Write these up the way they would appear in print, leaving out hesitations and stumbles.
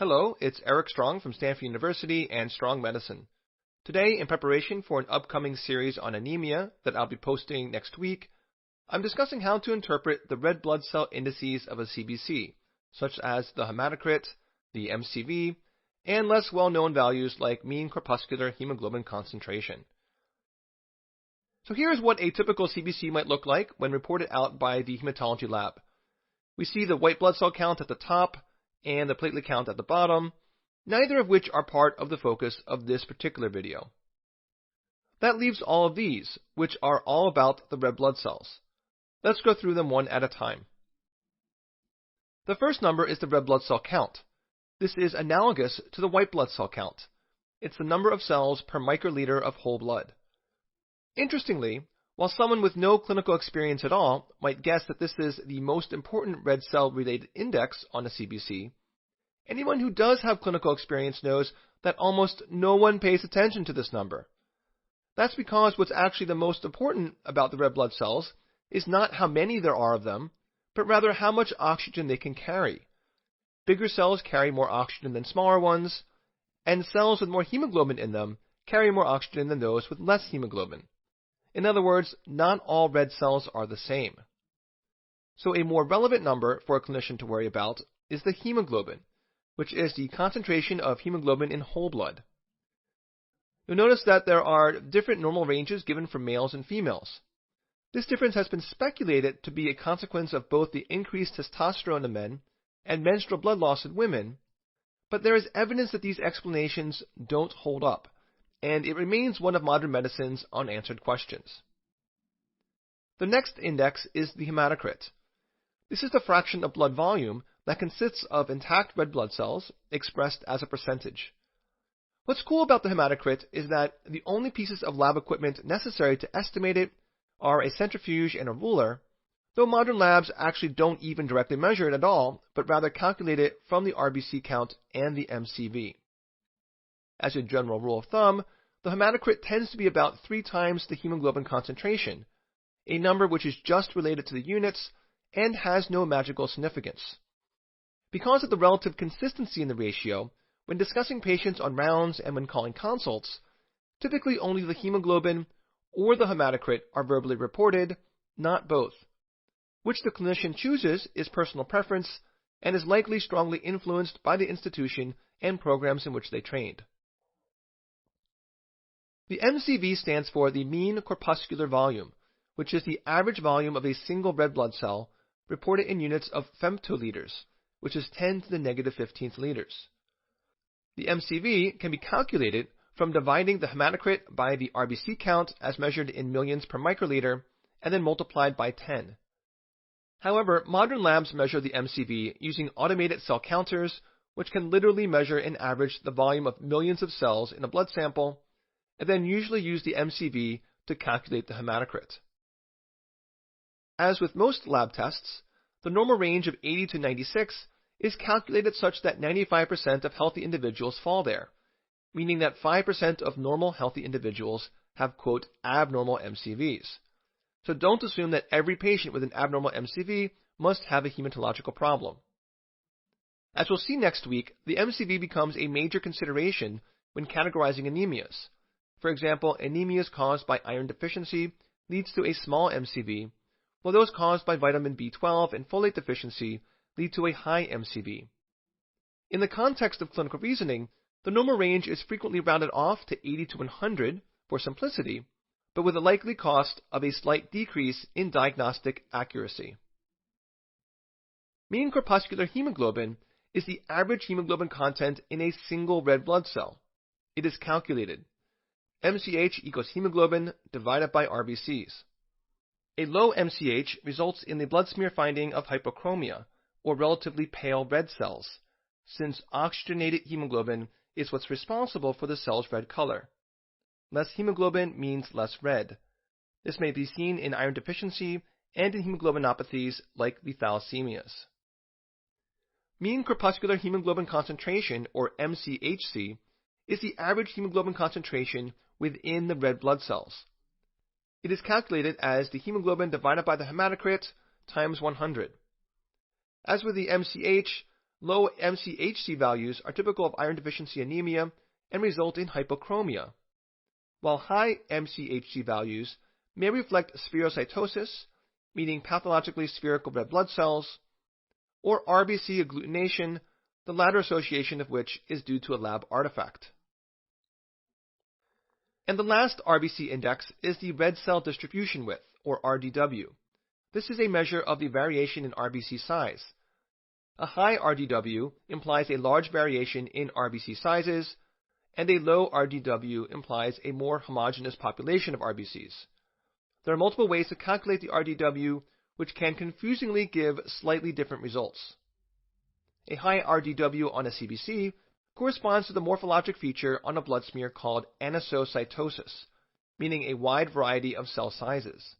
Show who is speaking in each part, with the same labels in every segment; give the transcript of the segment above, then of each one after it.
Speaker 1: Hello, it's Eric Strong from Stanford University and Strong Medicine. Today, in preparation for an upcoming series on anemia that I'll be posting next week, I'm discussing how to interpret the red blood cell indices of a CBC, such as the hematocrit, the MCV, and less well-known values like mean corpuscular hemoglobin concentration. So here's what a typical CBC might look like when reported out by the hematology lab. We see the white blood cell count at the top and the platelet count at the bottom, neither of which are part of the focus of this particular video. That leaves all of these, which are all about the red blood cells. Let's go through them one at a time. The first number is the red blood cell count. This is analogous to the white blood cell count. It's the number of cells per microliter of whole blood. Interestingly, while someone with no clinical experience at all might guess that this is the most important red cell-related index on a CBC, anyone who does have clinical experience knows that almost no one pays attention to this number. That's because what's actually the most important about the red blood cells is not how many there are of them, but rather how much oxygen they can carry. Bigger cells carry more oxygen than smaller ones, and cells with more hemoglobin in them carry more oxygen than those with less hemoglobin. In other words, not all red cells are the same. So a more relevant number for a clinician to worry about is the hemoglobin, which is the concentration of hemoglobin in whole blood. You'll notice that there are different normal ranges given for males and females. This difference has been speculated to be a consequence of both the increased testosterone in men and menstrual blood loss in women, but there is evidence that these explanations don't hold up, and it remains one of modern medicine's unanswered questions. The next index is the hematocrit. This is the fraction of blood volume that consists of intact red blood cells expressed as a percentage. What's cool about the hematocrit is that the only pieces of lab equipment necessary to estimate it are a centrifuge and a ruler, though modern labs actually don't even directly measure it at all, but rather calculate it from the RBC count and the MCV. As a general rule of thumb, the hematocrit tends to be about 3 times the hemoglobin concentration, a number which is just related to the units and has no magical significance. Because of the relative consistency in the ratio, when discussing patients on rounds and when calling consults, typically only the hemoglobin or the hematocrit are verbally reported, not both. Which the clinician chooses is personal preference and is likely strongly influenced by the institution and programs in which they trained. The MCV stands for the mean corpuscular volume, which is the average volume of a single red blood cell reported in units of femtoliters, which is 10 to the negative 15th liters. The MCV can be calculated from dividing the hematocrit by the RBC count as measured in millions per microliter and then multiplied by 10. However, modern labs measure the MCV using automated cell counters, which can literally measure and average the volume of millions of cells in a blood sample, and then usually use the MCV to calculate the hematocrit. As with most lab tests, the normal range of 80 to 96 is calculated such that 95% of healthy individuals fall there, meaning that 5% of normal healthy individuals have, quote, abnormal MCVs. So don't assume that every patient with an abnormal MCV must have a hematological problem. As we'll see next week, the MCV becomes a major consideration when categorizing anemias. For example, anemias caused by iron deficiency leads to a small MCV, while those caused by vitamin B12 and folate deficiency lead to a high MCV. In the context of clinical reasoning, the normal range is frequently rounded off to 80 to 100 for simplicity, but with a likely cost of a slight decrease in diagnostic accuracy. Mean corpuscular hemoglobin is the average hemoglobin content in a single red blood cell. It is calculated MCH equals hemoglobin divided by RBCs. A low MCH results in the blood smear finding of hypochromia, or relatively pale red cells, since oxygenated hemoglobin is what's responsible for the cell's red color. Less hemoglobin means less red. This may be seen in iron deficiency and in hemoglobinopathies like the thalassemias. Mean corpuscular hemoglobin concentration, or MCHC, is the average hemoglobin concentration within the red blood cells. It is calculated as the hemoglobin divided by the hematocrit times 100. As with the MCH, Low MCHC values are typical of iron deficiency anemia and result in hypochromia, while high MCHC values may reflect spherocytosis, meaning pathologically spherical red blood cells, or RBC agglutination, the latter association of which is due to a lab artifact. And the last RBC index is the red cell distribution width, or RDW. This is a measure of the variation in RBC size. A high RDW implies a large variation in RBC sizes, and a low RDW implies a more homogeneous population of RBCs. There are multiple ways to calculate the RDW, which can confusingly give slightly different results. A high RDW on a CBC corresponds to the morphologic feature on a blood smear called anisocytosis, meaning a wide variety of cell sizes.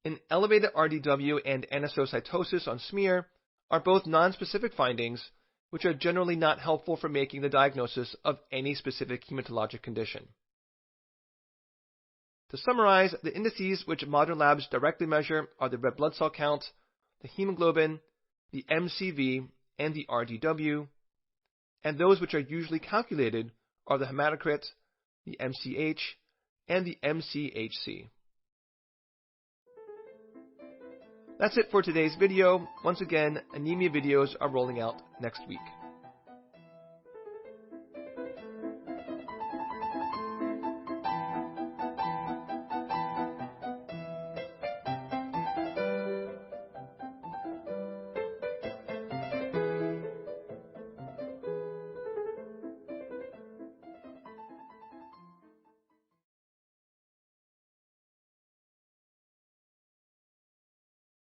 Speaker 1: An elevated RDW and anisocytosis on smear are both nonspecific findings, which are generally not helpful for making the diagnosis of any specific hematologic condition. To summarize, the indices which modern labs directly measure are the red blood cell count, the hemoglobin, the MCV, and the RDW, and those which are usually calculated are the hematocrit, the MCH, and the MCHC. That's it for today's video. Once again, anemia videos are rolling out next week.